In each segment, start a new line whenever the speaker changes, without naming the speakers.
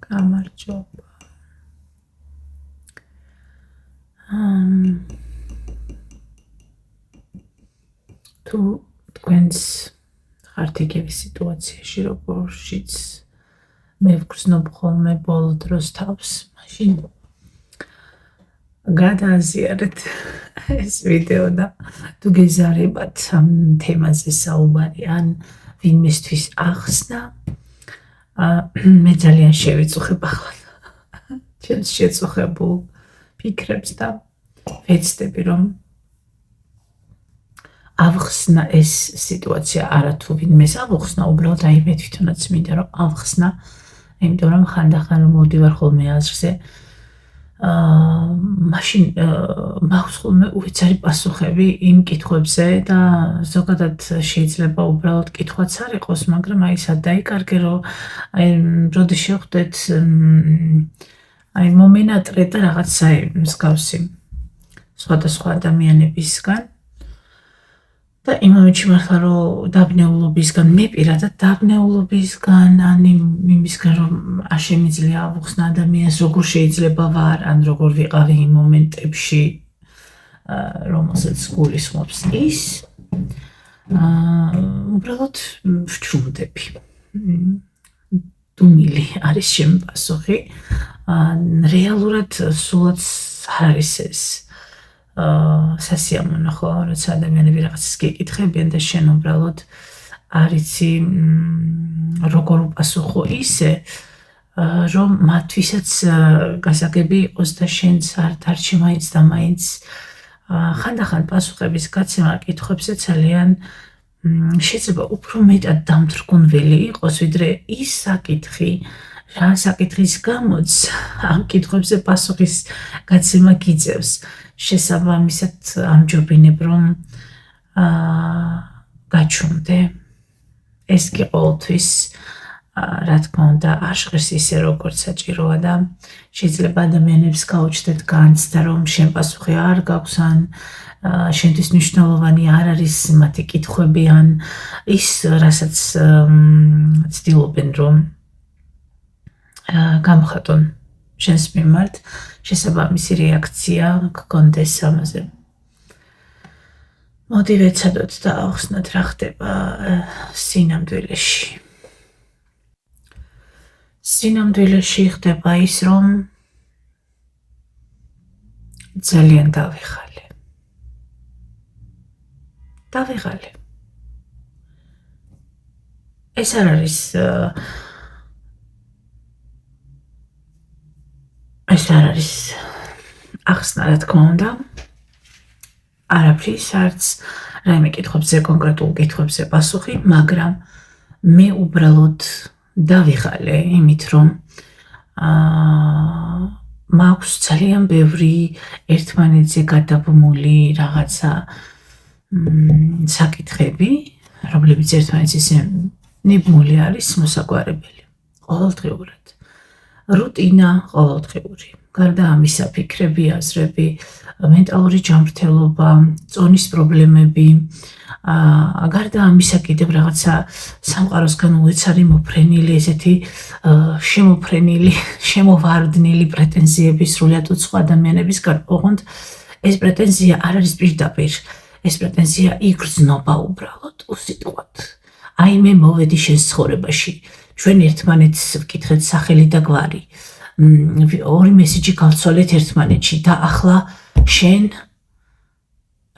გამარჯობა. თუ თქვენს ხართ იგივე სიტუაციაში, როგორშიც მე ვგრძნობ ხოლმე ბოლო დროს თავს, მაშინ გადააზიარეთ ეს ვიდეო და თუ გეზარებათ ამ თემაზე საუბარი ან ვინმესთვის ახსნა, მე ძალიან შევიწუხებ ახლა ჩემს შეწუხებულ ფიქრებს და ვეცდები რომ ავხსნა ეს სიტუაცია, არა თუ ვინმეს ავხსნა, უბრალოდ აი მე თვითონაც მინდა რომ ავხსნა, იმიტომ რომ ხანდახან მოვდივარ ხოლმე აზრზე, მაშინ მაქვს ხოლმე უეცარი პასუხები იმ კითხვებზე და ზოგადად შეიძლება უბრალოდ კითხვაც არ იყოს, მაგრამ აი სად დაიკარგე, რომ აი როდის შევხვდეთ აი მომენატრე და რაღაცა მსგავსი სხვადასხვა ადამიანებისგან და იმ მომენტში მართლა რომ დაბნეულობისგან, მე პირადად დაბნეულობისგან, ან იმისგან რომ არ შემიძლია ავხსნა ადამიანს როგორ შეიძლება ვარ, ან როგორ ვიყავი იმ მომენტებში, რომელსაც გულისხმობს ის, უბრალოდ ვჩუმდები. დუმილი არის ჩემი პასუხი, რეალურად სულაც არ არის ეს სასიამოვნო ხო, როცა ადამიანები რაღაცას გეკითხებიან და შენ უბრალოდ არ იცი როგორ უპასუხო ისე, რომ მათთვისაც გასაგები იყოს და შენც არ დარჩე მაინც და მაინც ხანდახან პასუხების გაცემა კითხვებზე ძალიან შეიძლება უფრო მეტად დამთრგუნველი იყოს, ვიდრე ის საკითხი, რა საკითხის გამოც ამ კითხვებზე პასუხის გაცემა გიწევს. შესაბამისად ამჯობინებ რომ გაჩუმდე. ეს კი ყოველთვის რა თქმა უნდა არ ჟღერს ისე როგორც საჭიროა და შეიძლება ადამიანებს გაუჩნდეთ განცდა რომ შენ პასუხი არ გაქვს ან შენთვის მნიშვნელოვანი არ არის მათი კითხვები ან ის რასაც ცდილობენ რომ გამოხატონ შენს მიმართ, შესაბამისი რეაქცია გქონდეს ამაზე. მოდი ვეცადოთ და ავხსნათ რა ხდება სინამდვილეში. სინამდვილეში ხდება ის, რომ ძალიან დავიღალე. ეს არ არის ახსნა, რა თქმა უნდა, არაფრის არც რაიმე კითხვებზე, კონკრეტულ კითხვებზე პასუხი, მაგრამ მე უბრალოდ დავიღალე იმით, რომ მაქვს ძალიან ბევრი ერთმანეთზე გადაბმული რაღაცა საკითხები, რომლებიც ერთმანეთს ისე ნიბმული არის მოსაგვარებელი, ყოველდღიურად. რუტინა ყოველდღიური. გარდა ამისა, ფიქრები, აზრები, მენტალური ჯანმრთელობა, წონის პრობლემები, გარდა ამისა კიდევ რაღაცა სამყაროსგან უეცარი მოფრენილი, ესეთი შემოფრენილი, შემოვარდნილი პრეტენზიები სრულიად უცხო ადამიანებისგან, ოღონდ ეს პრეტენზია არ არის პირდაპირ, ეს პრეტენზია იგრძნობა უბრალოდ უსიტყვოდ. აი მე მოვედი შენს ცხოვრებაში, ჩვენ ერთმანეთს ვკითხეთ სახელი და გვარი, ორი მესიჯი გავცვალეთ ერთმანეთში და ახლა შენ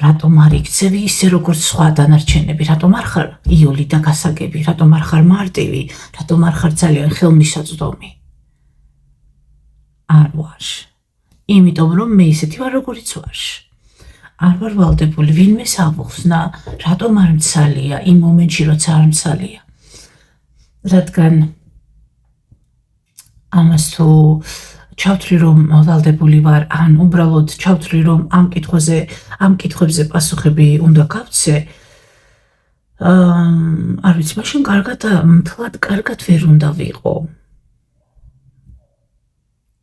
რატომ არ იქცევი ისე როგორც სხვა დანარჩენები, რატომ არ ხარ იული და გასაგები, რატომ არ ხარ მარტივი, რატომ არ ხარ ძალიან ხელმისაწვდომი? არ ვარ. იმიტომ რომ მე ისეთი ვარ როგორიც ვარ. არ ვარ ვალდებული ვინმეს ავხსნა, რატომ არ მცალია იმ მომენტში როცა არ მცალია. რადგან ამას თუ ჩავთვლი რომ ვალდებული ვარ, ან უბრალოდ ჩავთვლი რომ ამ კითხვებზე პასუხები უნდა გავცე, არ ვიცი, მაშინ მთლად კარგად ვერ უნდა ვიყო.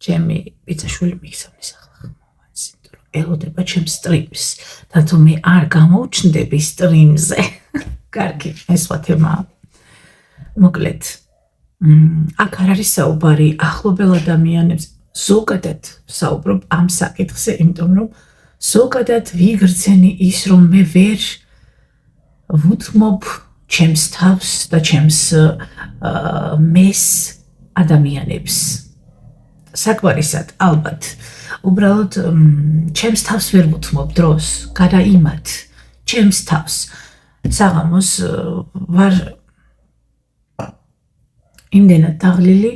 ჩემი ბიძაშვილი მიგზავნის ახლა ხმოვანს, იმიტომ რომ ელოდება ჩემს სტრიმს და თუ მე არ გამოვჩნდები სტრიმზე, კარგი, ეს სხვა თემაა. მოკლედ აქ არ არის საუბარი ახლობელ ადამიანებს, ზოგადად საუბრობ ამ საკითხზე, იმიტომ რომ ზოგადად ვიგრძენი ის, რომ მე ვერ ვუთმობ ჩემს თავს და ჩემს მეს ადამიანებს. საკვარისად, ალბათ, უბრალოდ ჩემს თავს ვერ ვუთმობ დროს, გადაიმათ ჩემს თავს. საღამოს ვარ იმდენად დაღლილი,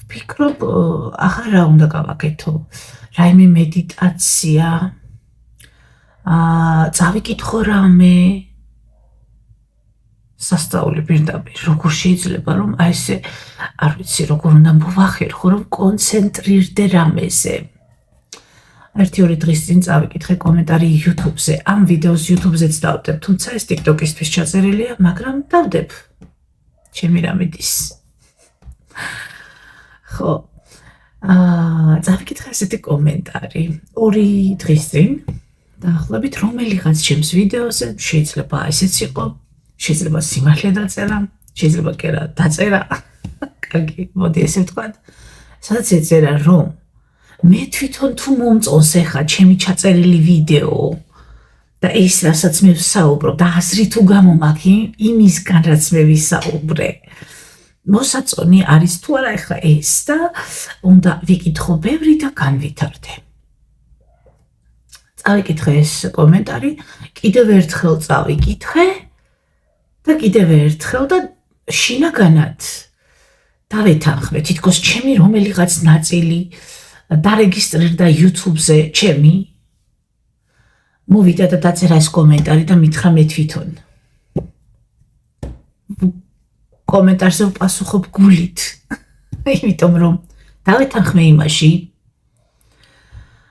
ვფიქრობ, ახლა რა უნდა გავაკეთო, რაიმე მედიტაცია, წავიკითხო რამე, სასწაული პირდაპირ, როგორ შეიძლება რომ აი ესე, არ ვიცი, როგორ უნდა მოვახერხო, რომ კონცენტრირდე რამეზე. ერთი-ორი დღის წინ წავიკითხე კომენტარი YouTube-ზე, ამ ვიდეოს YouTube-ზეც დავდებ, თუმცა ეს TikTok-ისთვის ჩაწერილია, მაგრამ დავდებ. ჩემი რამედის. ხო, წავიკითხე ესეთი კომენტარი, 2 დღის წინ, დაახლოებით რომელიღაც ჩემს ვიდეოზე, შეიძლება ესეც იყო, შეიძლება სიმართლე დაწერა, შეიძლება კი არა დაწერა, კარგი, მოდი ესე ვთქვათ, სადაც ეწერა, რომ მე თვითონ თუ მომწონს ახლა ჩემი ჩაწერილი ვიდეო და ის, რასაც მე ვსაუბრობ და აზრი თუ გამომაქვს იმისგან, რაც მე ვისაუბრე, მოსაწონი არის თუ არა ახლა ეს და უნდა ვიკითხო ბევრი და განვითარდე. წავიკითხე ეს კომენტარი, კიდევ ერთხელ წავიკითხე და კიდევ ერთხელ და შინაგანად დავეთანხმე, თითქოს ჩემი რომელიღაც ნაწილი დარეგისტრირდა YouTube-ზე ჩემი, მოვიდა და დაწერა ეს კომენტარი და მითხრა მე თვითონ. კომენტარზე ვპასუხობ გულით, იმიტომ რომ დავეთანხმე იმაში,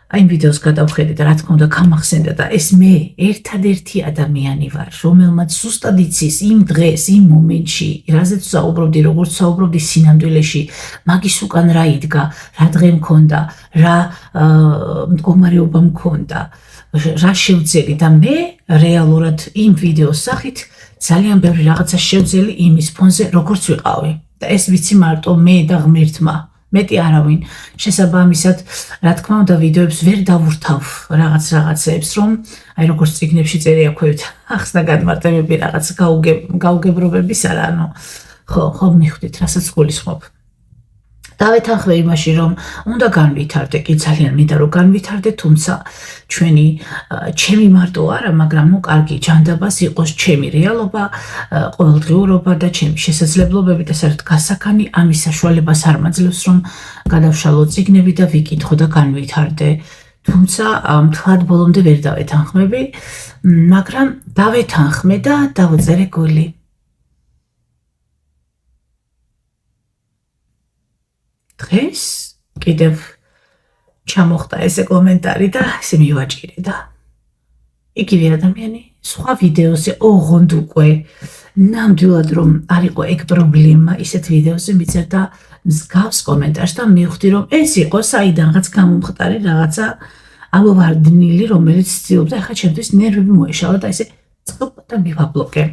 აი ვიდეოს გადავხედე და რა თქმა უნდა გამახსენდა და ეს მე ერთადერთი ადამიანი ვარ, რომელმაც ზუსტად იცის იმ დღეს, იმ მომენტში, რაზეც ვსაუბრობდი, როგორც ვსაუბრობდი სინამდვილეში, მაგის უკან რა იდგა, რა დღე მქონდა, რა მდგომარეობა მქონდა, რა შევძელი და მე რეალურად იმ ვიდეოს სახით ძალიან ბევრი რაღაცა შევძელი იმის ფონზე, როგორც ვიყავი. და ეს ვიცი მარტო მე და ღმერთმა. მეტი არავინ. შესაბამისად, რა თქმა უნდა, ვიდეოებს ვერ დავურთავ რაღაცეებს, რომ აი როგორც წიგნებში წერია ქვევით, ახსნა გადმარტებები რაღაც გაუგებრობების არა, ანუ ხო მიხვდით, რასაც გულისხმობ. დავეთანხმე იმაში, რომ უნდა განვითარდე, კი ძალიან მინდა რომ განვითარდე, თუმცა ჩემი მარტო არა, მაგრამ კარგი ჯანდაბას იყოს ჩემი რეალობა, ყოველდღიურობა და ჩემი შესაძლებლობები და საერთოდ გასაქანი ამის საშუალებას არ მაძლევს, რომ გადავშალო წიგნები და ვიკითხო და განვითარდე. თუმცა მთლად ბოლომდე ვერ დავეთანხმები, მაგრამ დავეთანხმე და დავწერე გული. დღეს კიდევ ჩამოხდა ესე კომენტარი და ესე მივაჭირე და იგივე ადამიანი სხვა ვიდეოზე ოღონდ უკვე ნამდვილად რომ არ იყო ეგ პრობლემა, ისეთ ვიდეოზე მიწერდა მსგავს კომენტარს და მივხვდი რომ ეს იყო საიდანღაც გამომხტარი რაღაცა ამოვარდნილი, რომელიც ცდილობდა ახლა ჩემთვის ნერვები მოეშალა და ესე წყობ და მივაბლოკე.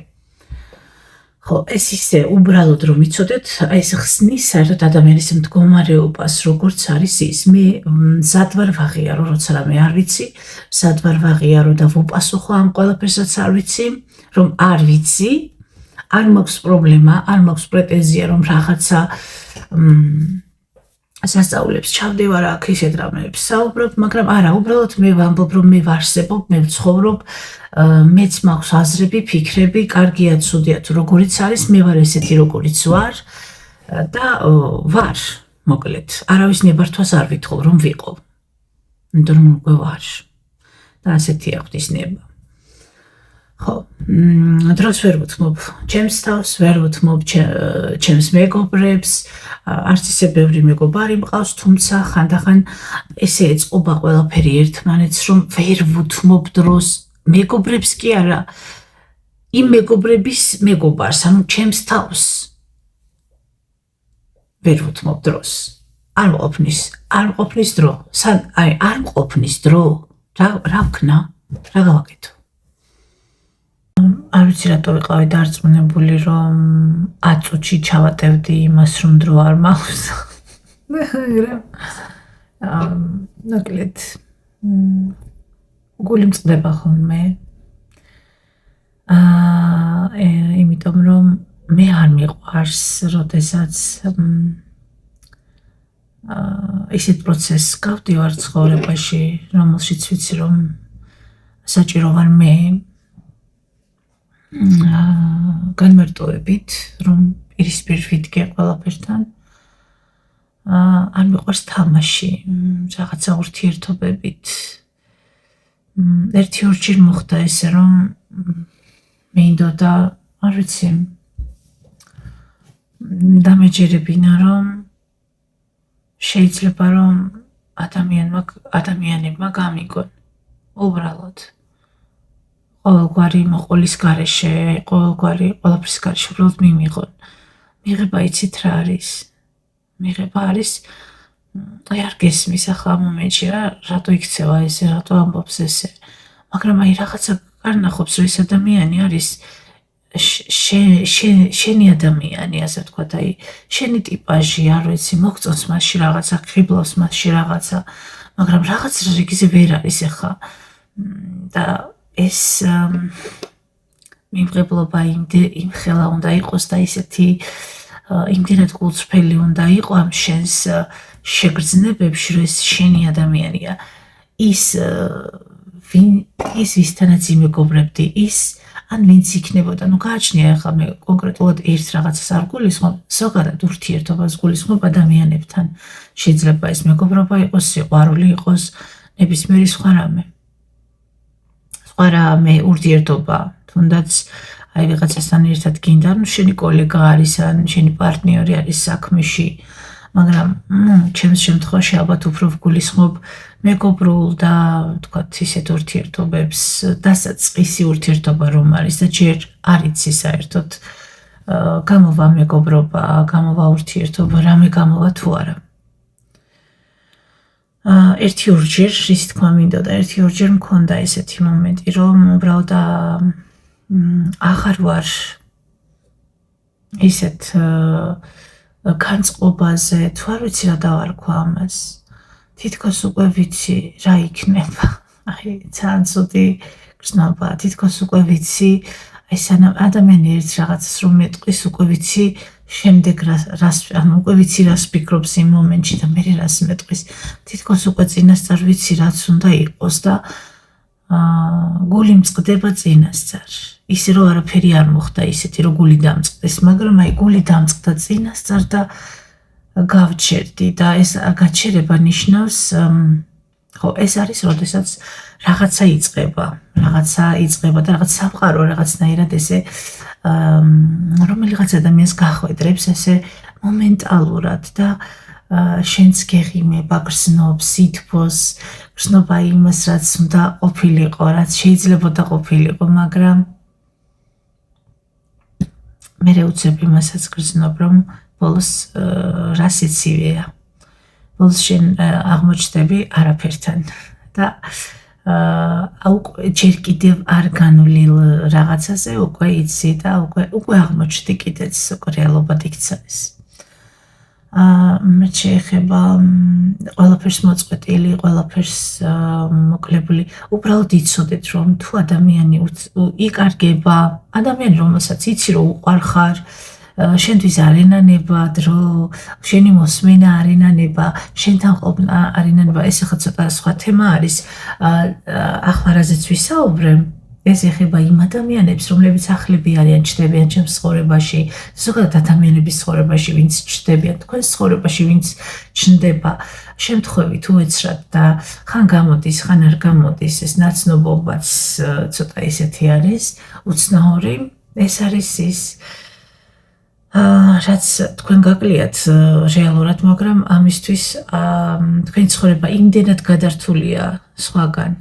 ხო, ეს ისე უბრალოდ რომ იცოდეთ, ეს ხსნის საერთოდ ადამიანის მდგომარეობას, როგორც არის ის. მე მზად ვარ ვაღიარო, როცა რამე არ ვიცი, მზად ვარ ვაღიარო და ვუპასუხო ამ ყველაფერსაც არ ვიცი, რომ არ ვიცი, არ მაქვს პრობლემა, არ მაქვს პრეტენზია, რომ რაღაცა სასწაულებს ჩავდივარ აქ ისეთ რამეებს საუბრობ, მაგრამ არა, უბრალოდ მე ვამბობ, რომ მე ვარსებობ, მე ვცხოვრობ, მეც მაქვს აზრები, ფიქრები, კარგია, ცუდია, თუ როგორიც არის, მე ვარ ესეთი, როგორიც ვარ და ვარ, მოკლედ, არავის ნებართვას არ ვითხოვ, რომ ვიყო, იმიტომ რომ უკვე ვარ და ასეთია ღვთის ნება. ხო, დროს ვერ ვუთმობ ჩემს თავს, ვერ ვუთმობ ჩემს მეგობრებს, არც ისე ბევრი მეგობარი მყავს, თუმცა ხანდახან ესე ეწყობა ყველაფერი ერთმანეთს, რომ ვერ ვუთმობ დროს მეგობრებს კი არა, იმ მეგობრების მეგობარს, ანუ ჩემს თავს ვერ ვუთმობ დროს. არ მყოფნის დრო, არ მყოფნის დრო, რა ვქნა, რა გავაკეთო? არ ვიცი რატო ვიყავი დარწმუნებული, რომ 10 წუთში ჩავატევდი იმას, რომ დრო არ მაქვს. ნაკლედ გული მწყდება ხოლმე. იმიტომ რომ მე არ მიყვარს, როდესაც ისეთ პროცესს გავდივარ ცხოვრებაში, რომელშიც ვიცი, რომ საჭირო ვარ მე განმარტოებით, რომ პირისპირ ვიდგე ყველაფერთან. არ მიყვარს თამაში, რაღაცა ურთიერთობებით. ერთი-ორჯერ მოხდა ესე, რომ მინდოდა, არ ვიცი, დამეჯერებინა, რომ შეიძლება რომ ადამიანებმა გამიგონ უბრალოდ ყოველგვარი მოყოლის გარეშე, ყველაფრის გარეშე უბრალოდ მიმიღონ. მიღება იცით რა არის? მიღება არის არ გესმის ახლა ამ მომენტში რატო იქცევა ესე, რატო ამბობს ესე. მაგრამ აი რაღაცა გარნახობს, რომ ეს ადამიანი არის შენი ადამიანი, ასე ვთქვათ, აი შენი ტიპაჟი, არ ვიცი, მოგწონს მასში რაღაცა, ხიბლავს მასში რაღაცა, მაგრამ რაღაც რიგზე ვერ არის ახლა. და ეს მიმღებლობა იმ ხელა უნდა იყოს და ისეთი იმდენად გულწრფელი უნდა იყო ამ შენს შეგრძნებებში, რომ ეს შენი ადამიანია. ის ვისთანაც იმეგობრებდი, ის ან ვინც იქნებოდა, გააჩნია ახლა მე კონკრეტულად ერთ რაღაცას არ გულისხმობ, ზოგადად ურთიერთობას გულისხმობ ადამიანებთან. შეიძლება ეს მეგობრობა იყოს, სიყვარული იყოს, ნებისმიერი სხვა რამე. სხვა რამე ურთიერთობა, თუნდაც აი ვიღაცასთან ერთად გინდა, რომ შენი კოლეგა არის, ან შენი პარტნიორი არის საქმეში, მაგრამ ჩემს შემთხვევაში ალბათ უფრო ვგულისხმობ მეგობრულ და ვთქვათ ისეთ ურთიერთობებს, დასაწყისი ურთიერთობა რომ არის და ჯერ არ იცი საერთოდ გამოვა მეგობრობა, გამოვა ურთიერთობა, რამე გამოვა თუ არა. ერთი-ორჯერ, რის თქმა მინდოდა, ერთი-ორჯერ მქონდა ესეთი მომენტი, რომ უბრალოდ აღარ ვარ ისეთ განწყობაზე, თუ არ ვიცი რა დავარქვა ამას. თითქოს უკვე ვიცი რა იქნება. აი, ძალიან ცუდი გრძნობა, თითქოს უკვე ვიცი, აი სანამ ადამიანი ერთ რაღაცას რომ მეტყვის, უკვე ვიცი შემდეგ უკვე ვიცი რას ფიქრობს იმ მომენტში და მე რას მეტყვის. თითქოს უკვე წინასწარ ვიცი რაც უნდა იყოს და გული მწყდება წინასწარ. ისე რომ არაფერი არ მოხდა ისეთი რომ გული დამწყდეს, მაგრამ აი გული დამწყდა წინასწარ და გავჩერდი და ეს გაჩერება ნიშნავს ხო ეს არის როდესაც რაღაცა იწყება და რაღაც სამყარო რაღაცნაირად ესე რომელიღაც ადამიანს გახვედრებს ესე მომენტალურად და შენს გეღიმება, გრძნობს, სითბოს, გრძნობა იმას, რაც უნდა ყოფილიყო, რაც შეიძლებოდა ყოფილიყო, მაგრამ მე უცებ იმასაც გრძნობ, რომ ბოლოს რას იცივია. ბოლოს შენ აღმოჩნდები არაფერთან და ჯერ კიდევ არ განვლილ რაღაცაზე უკვე იცი და უკვე აღმოჩნდი კიდეც რეალობად იქცა ეს. მე შეეხება ყველაფერს მოწყვეტილი, ყველაფერს მოკლებული. უბრალოდ იცოდეთ, რომ თუ ადამიანი იკარგება, ადამიანი რომელსაც იცი რომ უყვარ ხარ, შენთვის არ ენანება დრო, შენი მოსმენა არ ენანება, შენთან ყოფნა არ ენანება, ეს ახლა ცოტა სხვა თემა არის. ახლა რაზეც ვისაუბრებ, ეს ეხება იმ ადამიანებს, რომლებიც ახლები არიან, ჩნდებიან ჩემს ცხოვრებაში, ზოგადად ადამიანების ცხოვრებაში, ვინც ჩნდებიან, თქვენს ცხოვრებაში, ვინც ჩნდება, შემთხვევით უეცრად და ხან გამოდის, ხან არ გამოდის, ეს ნაცნობობაც ცოტა ისეთი არის, უცნაური, ეს არის ის რაც თქვენ გაკლიათ რეალურად, მაგრამ ამისთვის თქვენი ცხოვრება იმდენად გადართულია სხვაგან,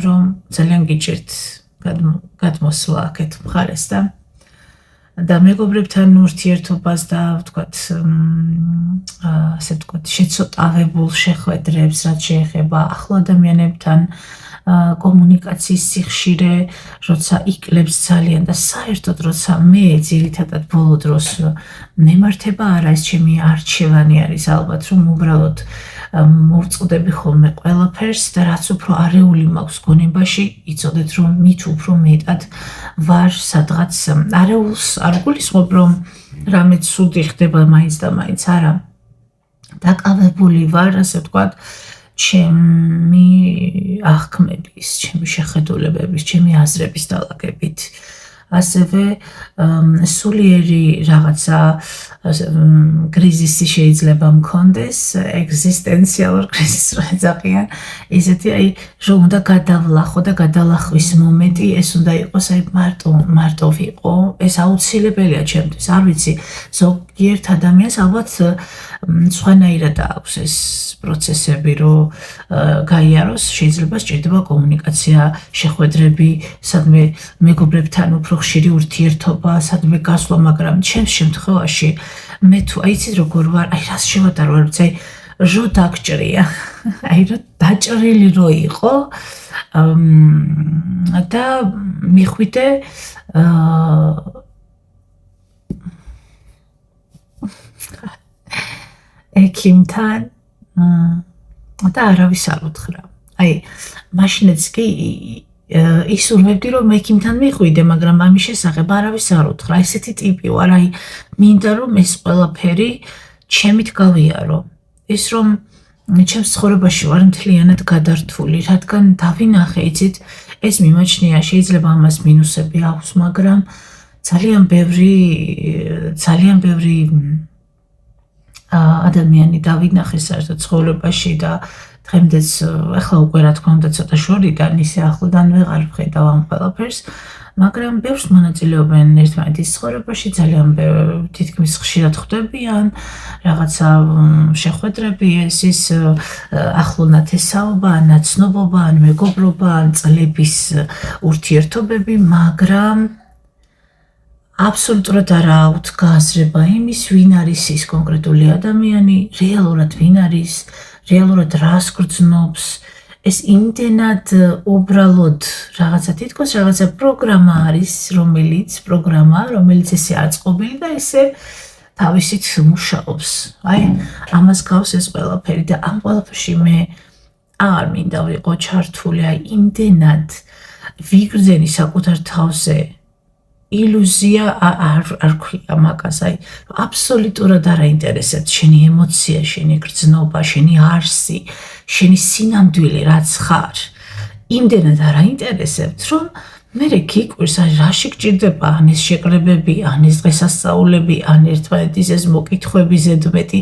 რომ ძალიან გიჭირთ გადმოსვლა აქეთ მხარეს და მეგობრებთან ურთიერთობას და ვთქვათ ასე ვთქვათ შეცოტავებულ შეხვედრებს, რაც შეეხება ახლო ადამიანებთან კომუნიკაციის სიხშირე, როცა იკლებს ძალიან და საერთოდ როცა მე ძირითადად ბოლო დროს მემართება არა ეს ჩემი არჩევანი არის ალბათ რომ უბრალოდ მოვწყდები ხოლმე ყველაფერს და რაც უფრო არეული მაქვს გონებაში იცოდეთ რომ მით უფრო მეტად ვარ სადღაც არეულს არ გულისხმობ რომ რამე ცუდი ხდება მაინც და მაინც არა დაკავებული ვარ ასე ვთქვათ ჩემი აღქმების, ჩემი შეხედულებების, ჩემი აზრების დალაგებით. ასევე სულიერი რაღაცა კრიზისი შეიძლება მქონდეს, ეგზისტენციალურ კრიზისს რო ეძახიან, ისეთი რომ უნდა გადავლახო და გადალახვის მომენტი ეს უნდა იყოს მარტო ვიყო, ეს აუცილებელია ჩემთვის, არ ვიცი, ზოგიერთ ადამიანს ალბათ სხვანაირად აქვს ეს პროცესები, რომ გაიაროს, შეიძლება სჭირდება კომუნიკაცია, შეხვედრები, სადმე მეგობრებთან უფრო ხშირი ურთიერთობა, სადმე გასვლა, მაგრამ ჩემს შემთხვევაში მე თუ აიცით როგორ ვარ, რას შევატარო, არ ვიცი, რო დაგჭრია, რო დაჭრილი რო იყო და მიხვიდე ექიმთან და არავის არ უთხრა. მაშინაც კი ისურვებდი რომ ექიმთან მიხვიდე, მაგრამ ამის შესახებ არავის არ უთხრა. ესეთი ტიპი ვარ, მინდა რომ ეს ყველაფერი ჩემით გავიარო. ის რომ ჩემს ცხოვრებაში ვარ მთლიანად გადართული, რადგან დავინახე, იცით, ეს მიმაჩნია, შეიძლება ამას მინუსები აქვს, მაგრამ ძალიან ბევრი ადამიანი დავინახე საერთოდ ცხოვრებაში და დღემდეც ახლა უკვე რა თქმა უნდა ცოტა შორიდან ისე ახლიდან ვეღარ ვხედავ ამ ყველაფერს, მაგრამ ბევრს მონაწილეობენ ერთმანეთის ცხოვრებაში, ძალიან თითქმის ხშირად ხვდებიან, რაღაცა შეხვედრები, ის ახლონათესაობა, ნაცნობობა, მეგობრობა, წლების ურთიერთობები, მაგრამ აბსოლუტურად არა აქვს გააზრება იმის, ვინ არის ის კონკრეტული ადამიანი, რეალურად ვინ არის, რეალურად რას გრძნობს, ეს იმდენად უბრალოდ რაღაცა თითქოს რაღაცა პროგრამა არის, რომელიც ესე აწყობილი და ესე თავისით მუშაობს. ამას გავს ეს ყველაფერი და ამ ყველაფერში მე არ მინდა ვიყო ჩართული, იმდენად ვიგრძენი საკუთარ თავზე ილუზია არ ქვია მაგას, აბსოლუტურად არ აინტერესებს შენი ემოცია, შენი გრძნობა, შენი არსი, შენი სინამდვილე რაც ხარ. იმდენად არ აინტერესებთ, რომ მე გიკვირს, რაში გჭირდება ან ეს შეკრებები, ან ეს დღესასწაულები, ან ერთმანეთის ეს მოკითხვები ზედმეტი.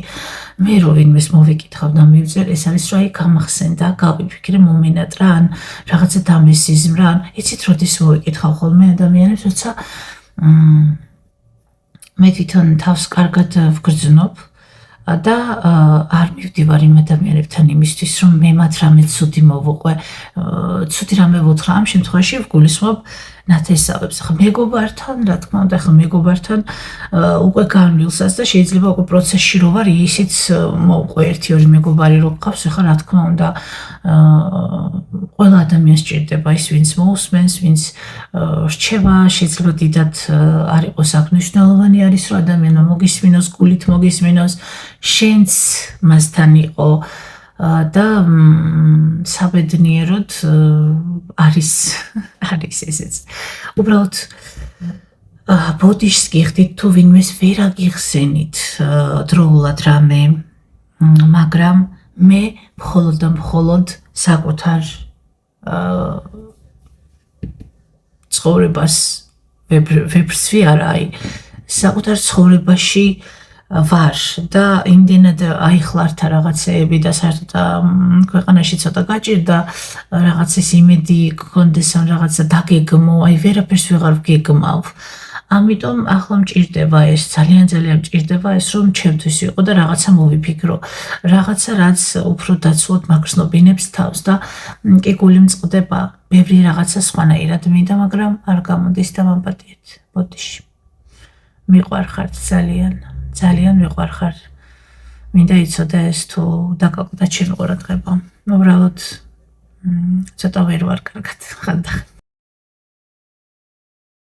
მე რო ვინმეს მოვიკითხავ და მივწერე, ეს არის რა გამახსენდა, გავიფიქრე მომენატრა, ან რაღაცა დამესიზმრა, ან იცით როდის მოვიკითხავ ხოლმე ადამიანებს, როცა მე თვითონ თავს კარგად ვგრძნობ და არ მივდივარ იმ ადამიანებთან იმისთვის, რომ მე მათ რამე ცუდი მოვუყვე, ცუდი რამე ვუთხრა, ამ შემთხვევაში ვგულისხმობ ნათესავებს. ახლა მეგობართან, რა თქმა უნდა, ახლა მეგობართან უკვე განვილსაც და შეიძლება უკვე პროცესში რო ვარ, ისიც მოვყვე ერთი-ორი მეგობარი რო გყავს, ახლა რა თქმა უნდა, ყველა ადამიანს სჭირდება ის, ვინც მოусმენს, ვინც რჩება, შეიძლება დიდად არ იყოს აქ მნიშვნელოვანი არის, რომ ადამიანმა მოგისმინოს, გულით მოგისმინოს, შენც მასთან იყო და საბედნიეროდ არის ესეც. უბრალოდ ბოდიშს გიხდით თუ ვინმეს ვერ აგიხსენით დროულად რამე, მაგრამ მე მხოლოდ და მხოლოდ საკუთარ ცხოვრებას ვეფრსვი არა, საკუთარ ცხოვრებაში ვარ და იმდენად აიხლართა რაღაცეები და საერთოდ ქვეყანაში ცოტა გაჭირდა რაღაცის იმედი გქონდეს ან რაღაცა დაგეგმო, ვერაფერს ვეღარ ვგეგმავ. ამიტომ ახლა მჭირდება ეს, ძალიან მჭირდება ეს, რომ ჩემთვის იყო და რაღაცა მოვიფიქრო. რაღაცა, რაც უფრო დაცულად მაგრძნობინებს თავს და კი გული მწყდება, ბევრი რაღაცა სხვანაირად მინდა, მაგრამ არ გამოდის და მაპატიეთ. ბოდიში. მიყვარხართ ძალიან მიყვარხარ. მინდა იცოდე ეს თუ დაკარგდა ჩემი ყურადღება. უბრალოდ ცოტა ვერ ვარ კარგად ხანდახან.